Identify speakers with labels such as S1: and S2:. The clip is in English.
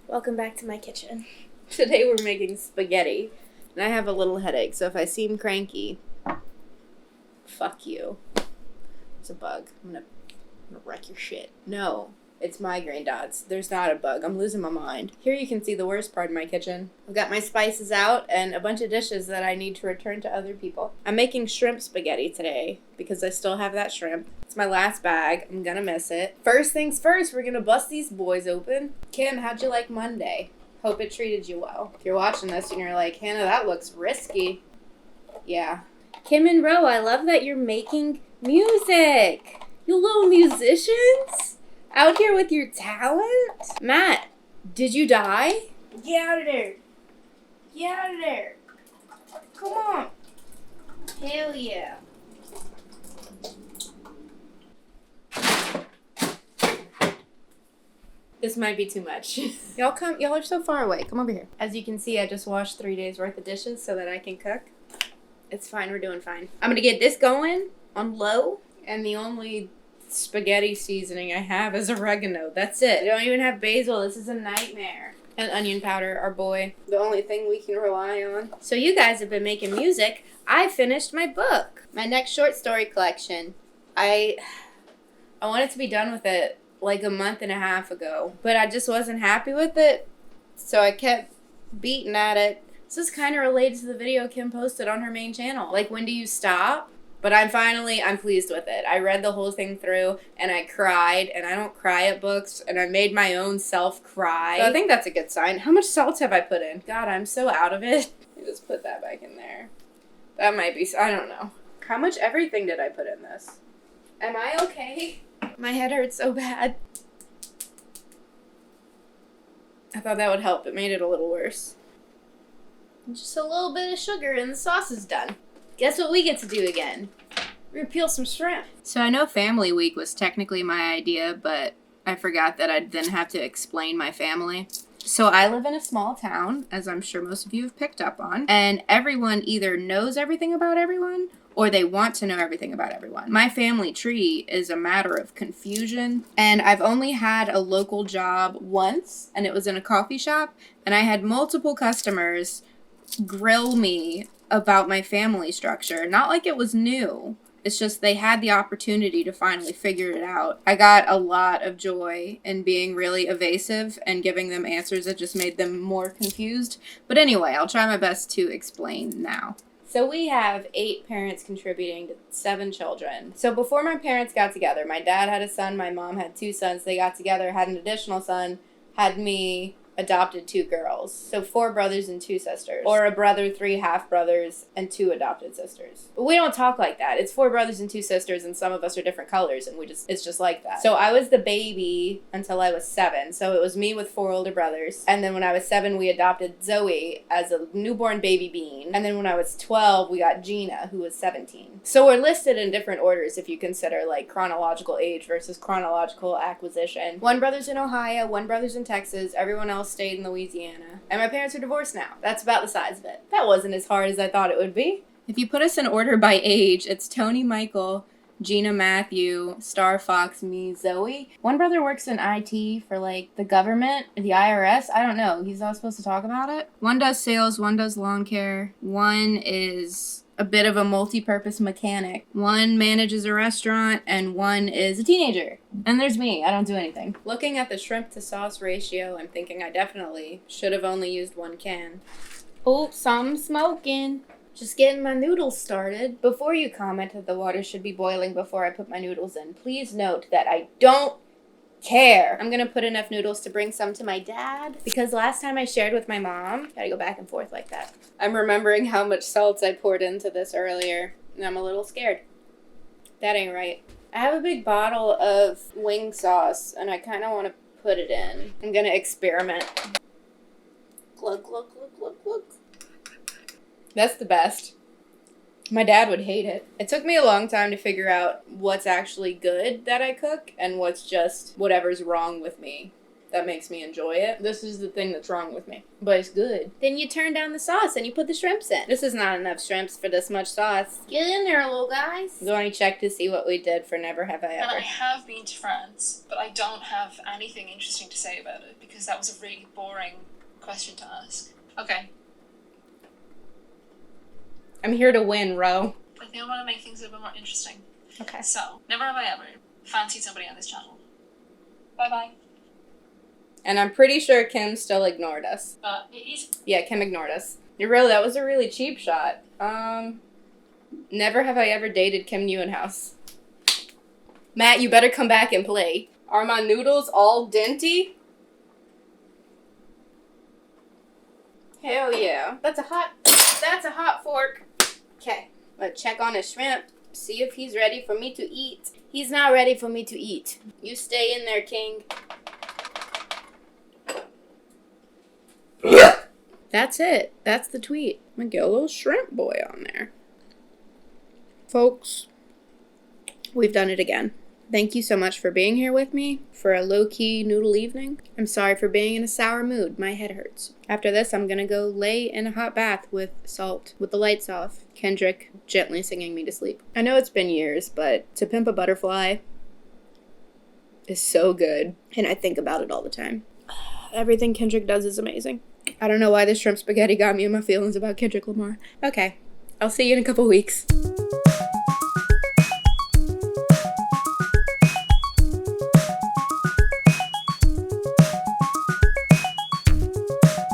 S1: Welcome back to my kitchen.
S2: Today we're making spaghetti, and I have a little headache, so if I seem cranky, fuck you. It's a bug. I'm gonna wreck your shit. No, it's migraine dots. There's not a bug. I'm losing my mind. Here you can see the worst part of my kitchen. I've got my spices out and a bunch of dishes that I need to return to other people. I'm making shrimp spaghetti today because I still have that shrimp. It's my last bag. I'm gonna miss it. First things first, we're gonna bust these boys open. Kim, how'd you like Monday? Hope it treated you well. If you're watching this and you're like, Hannah, that looks risky. Yeah.
S1: Kim and Ro, I love that you're making music. You little musicians out here with your talent. Matt, did you die? Get out of there. Get out of there. Come on. Hell yeah.
S2: This might be too much. Y'all are so far away. Come over here. As you can see, I just washed 3 days worth of dishes so that I can cook. It's fine, we're doing fine. I'm gonna get this going on low, and the only spaghetti seasoning I have is oregano. That's it. I don't even have basil. This is a nightmare. And onion powder, our boy. The only thing we can rely on.
S1: So you guys have been making music. I finished my book.
S2: My next short story collection. I wanted to be done with it like a month and a half ago, but I just wasn't happy with it, so I kept beating at it. This is kind of related to the video Kim posted on her main channel. Like, when do you stop? But I'm pleased with it. I read the whole thing through, and I cried, and I don't cry at books, and I made my own self cry. So I think that's a good sign. How much salt have I put in? God, I'm so out of it. I just put that back in there. That might be, I don't know. How much everything did I put in this? Am I okay? My head hurts so bad. I thought that would help. It made it a little worse. Just a little bit of sugar and the sauce is done. Guess what we get to do again? We're gonna peel some shrimp. So I know Family Week was technically my idea, but I forgot that I'd then have to explain my family. So I live in a small town, as I'm sure most of you have picked up on, and everyone either knows everything about everyone or they want to know everything about everyone. My family tree is a matter of confusion, and I've only had a local job once, and it was in a coffee shop, and I had multiple customers grill me about my family structure. Not like it was new. It's just they had the opportunity to finally figure it out. I got a lot of joy in being really evasive and giving them answers that just made them more confused. But anyway, I'll try my best to explain now. So we have 8 parents contributing to 7 children. So before my parents got together, my dad had a son, my mom had 2 sons. They got together, had an additional son, had me, adopted 2 girls. So 4 brothers and 2 sisters. Or a brother, 3 half-brothers, and 2 adopted sisters. But we don't talk like that. It's 4 brothers and 2 sisters, and some of us are different colors, and it's just like that. So I was the baby until I was 7. So it was me with 4 older brothers. And then when I was 7, we adopted Zoe as a newborn baby bean. And then when I was 12, we got Gina, who was 17. So we're listed in different orders if you consider, like, chronological age versus chronological acquisition. 1 brother's in Ohio, 1 brother's in Texas, everyone else stayed in Louisiana. And my parents are divorced now. That's about the size of it. That wasn't as hard as I thought it would be. If you put us in order by age, it's Tony, Michael, Gina, Matthew, Star, Fox, me, Zoe. 1 brother works in IT for, like, the government, the IRS. I don't know. He's not supposed to talk about it. 1 does sales, 1 does lawn care. 1 is a bit of a multi-purpose mechanic. 1 manages a restaurant, and 1 is a teenager. And there's me. I don't do anything. Looking at the shrimp to sauce ratio, I'm thinking I definitely should have only used 1 can. Oops, I'm smoking. Just getting my noodles started. Before you comment that the water should be boiling before I put my noodles in, please note that I don't care. I'm gonna put enough noodles to bring some to my dad, because last time I shared with my mom, gotta go back and forth like that. I'm remembering how much salt I poured into this earlier, and I'm a little scared. That ain't right. I have a big bottle of wing sauce, and I kind of want to put it in. I'm gonna experiment. Glug, glug, glug, glug, glug. That's the best. My dad would hate it. It took me a long time to figure out what's actually good that I cook and what's just whatever's wrong with me. that makes me enjoy it. This is the thing that's wrong with me. But it's good.
S1: Then you turn down the sauce and you put the shrimps in. This is not enough shrimps for this much sauce.
S2: Get in there, little guys.
S1: Go and check to see what we did for Never Have I Ever.
S3: And I have been to France, but I don't have anything interesting to say about it because that was a really boring question to ask. Okay.
S1: I'm here to win, Ro.
S3: I think I want to make things a little bit more interesting.
S1: Okay.
S3: So, never have I ever fancied somebody on this channel. Bye-bye.
S1: And I'm pretty sure Kim still ignored us.
S3: It is...
S1: Yeah, Kim ignored us. That was a really cheap shot. Never have I ever dated Kim Newenhouse. Matt, you better come back and play. Are my noodles all denty? Hell yeah. That's a hot fork. Okay. Let's check on his shrimp. See if he's ready for me to eat. He's not ready for me to eat. You stay in there, King. That's it. That's the tweet. I'm gonna get a little shrimp boy on there. Folks, we've done it again. Thank you so much for being here with me for a low-key noodle evening. I'm sorry for being in a sour mood. My head hurts. After this, I'm gonna go lay in a hot bath with salt, with the lights off. Kendrick gently singing me to sleep. I know it's been years, but To Pimp a Butterfly is so good, and I think about it all the time. Everything Kendrick does is amazing. I don't know why this shrimp spaghetti got me in my feelings about Kendrick Lamar. Okay, I'll see you in a couple weeks.